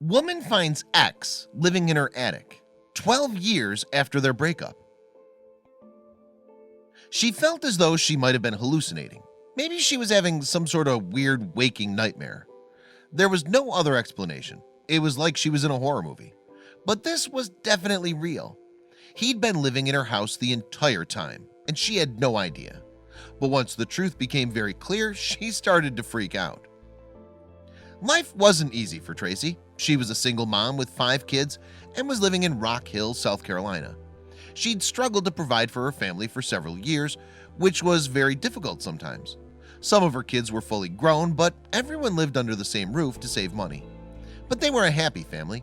Woman finds ex living in her attic 12 years after their breakup. She felt as though she might have been hallucinating. Maybe she was having some sort of weird waking nightmare. There was no other explanation. It was like she was in a horror movie. But this was definitely real. He'd been living in her house the entire time, and she had no idea. But once the truth became very clear, she started to freak out. Life wasn't easy for Tracy. She was a single mom with 5 kids and was living in Rock Hill, South Carolina. She'd struggled to provide for her family for several years, which was very difficult sometimes. Some of her kids were fully grown, but everyone lived under the same roof to save money. But they were a happy family.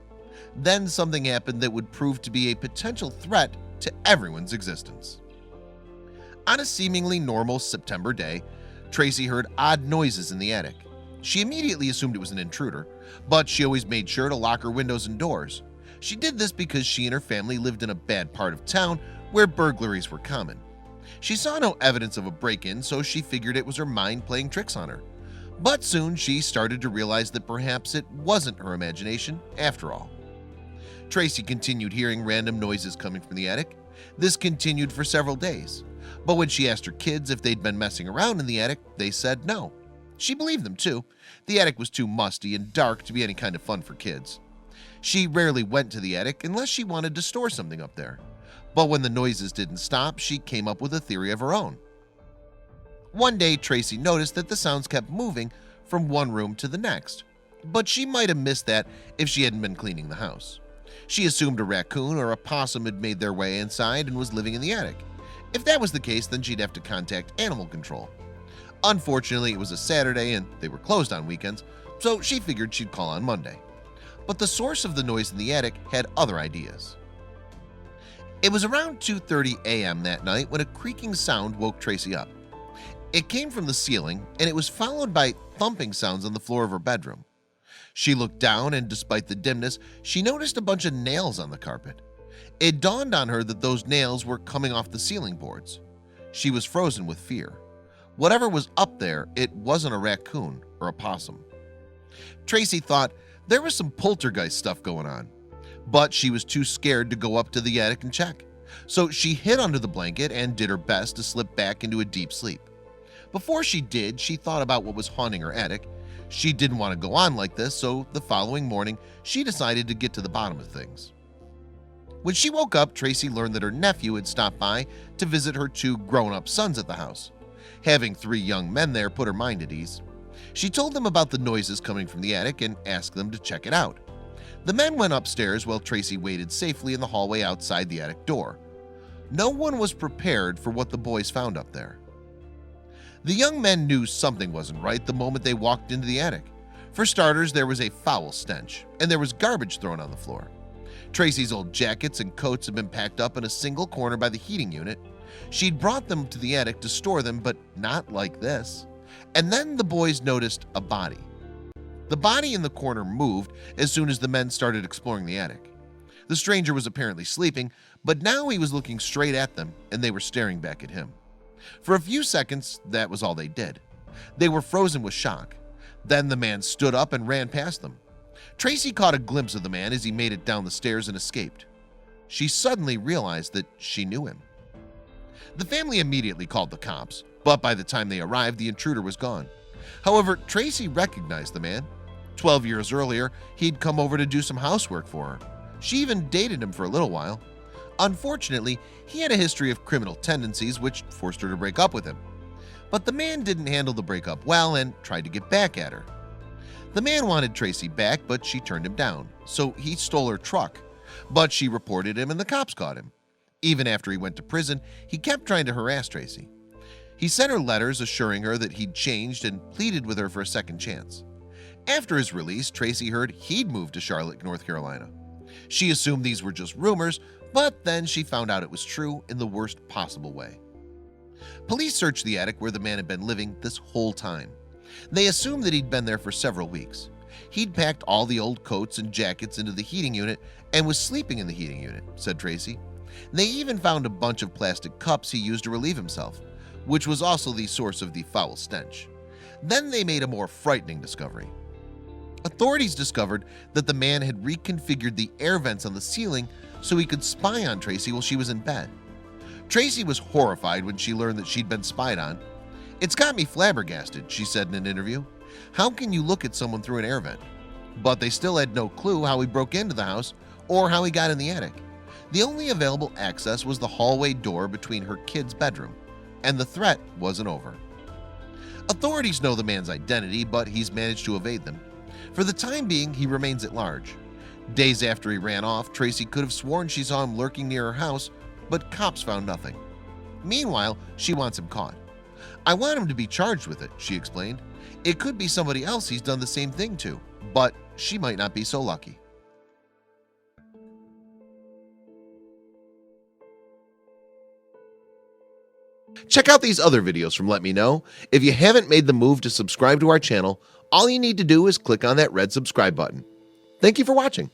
Then something happened that would prove to be a potential threat to everyone's existence. On a seemingly normal September day, Tracy heard odd noises in the attic. She immediately assumed it was an intruder, but she always made sure to lock her windows and doors. She did this because she and her family lived in a bad part of town where burglaries were common. She saw no evidence of a break-in, so she figured it was her mind playing tricks on her. But soon she started to realize that perhaps it wasn't her imagination after all. Tracy continued hearing random noises coming from the attic. This continued for several days, but when she asked her kids if they'd been messing around in the attic, they said no. She believed them too. The attic was too musty and dark to be any kind of fun for kids. She rarely went to the attic unless she wanted to store something up there. But when the noises didn't stop, she came up with a theory of her own. One day, Tracy noticed that the sounds kept moving from one room to the next, but she might have missed that if she hadn't been cleaning the house. She assumed a raccoon or a possum had made their way inside and was living in the attic. If that was the case, then she'd have to contact animal control. Unfortunately, it was a Saturday and they were closed on weekends, so she figured she'd call on Monday. But the source of the noise in the attic had other ideas. It was around 2:30 a.m. that night when a creaking sound woke Tracy up. It came from the ceiling, and it was followed by thumping sounds on the floor of her bedroom. She looked down, and despite the dimness, she noticed a bunch of nails on the carpet. It dawned on her that those nails were coming off the ceiling boards. She was frozen with fear. Whatever was up there, it wasn't a raccoon or a possum. Tracy thought there was some poltergeist stuff going on, but she was too scared to go up to the attic and check. So she hid under the blanket and did her best to slip back into a deep sleep. Before she did, she thought about what was haunting her attic. She didn't want to go on like this, so the following morning, she decided to get to the bottom of things. When she woke up, Tracy learned that her nephew had stopped by to visit her 2 grown-up sons at the house. Having 3 young men there put her mind at ease. She told them about the noises coming from the attic and asked them to check it out. The men went upstairs while Tracy waited safely in the hallway outside the attic door. No one was prepared for what the boys found up there. The young men knew something wasn't right the moment they walked into the attic. For starters, there was a foul stench, and there was garbage thrown on the floor. Tracy's old jackets and coats had been packed up in a single corner by the heating unit. She'd brought them to the attic to store them, but not like this. And then the boys noticed a body. The body in the corner moved as soon as the men started exploring the attic. The stranger was apparently sleeping, but now he was looking straight at them, and they were staring back at him. For a few seconds, that was all they did. They were frozen with shock. Then the man stood up and ran past them. Tracy caught a glimpse of the man as he made it down the stairs and escaped. She suddenly realized that she knew him. The family immediately called the cops, but by the time they arrived, the intruder was gone. However, Tracy recognized the man. 12 years earlier, he'd come over to do some housework for her. She even dated him for a little while. Unfortunately, he had a history of criminal tendencies which forced her to break up with him. But the man didn't handle the breakup well and tried to get back at her. The man wanted Tracy back, but she turned him down, so he stole her truck. But she reported him and the cops caught him. Even after he went to prison, he kept trying to harass Tracy. He sent her letters assuring her that he'd changed and pleaded with her for a second chance. After his release, Tracy heard he'd moved to Charlotte, North Carolina. She assumed these were just rumors, but then she found out it was true in the worst possible way. Police searched the attic where the man had been living this whole time. They assumed that he'd been there for several weeks. He'd packed all the old coats and jackets into the heating unit and was sleeping in the heating unit, said Tracy. They even found a bunch of plastic cups he used to relieve himself, which was also the source of the foul stench. Then they made a more frightening discovery. Authorities discovered that the man had reconfigured the air vents on the ceiling so he could spy on Tracy while she was in bed. Tracy was horrified when she learned that she'd been spied on. "It's got me flabbergasted," she said in an interview. "How can you look at someone through an air vent?" But they still had no clue how he broke into the house or how he got in the attic. The only available access was the hallway door between her kid's bedroom, and the threat wasn't over. Authorities know the man's identity, but he's managed to evade them. For the time being, he remains at large. Days after he ran off, Tracy could have sworn she saw him lurking near her house, but cops found nothing. Meanwhile, she wants him caught. "I want him to be charged with it," she explained. "It could be somebody else he's done the same thing to, but she might not be so lucky." Check out these other videos from Let Me Know. If you haven't made the move to subscribe to our channel, all you need to do is click on that red subscribe button. Thank you for watching.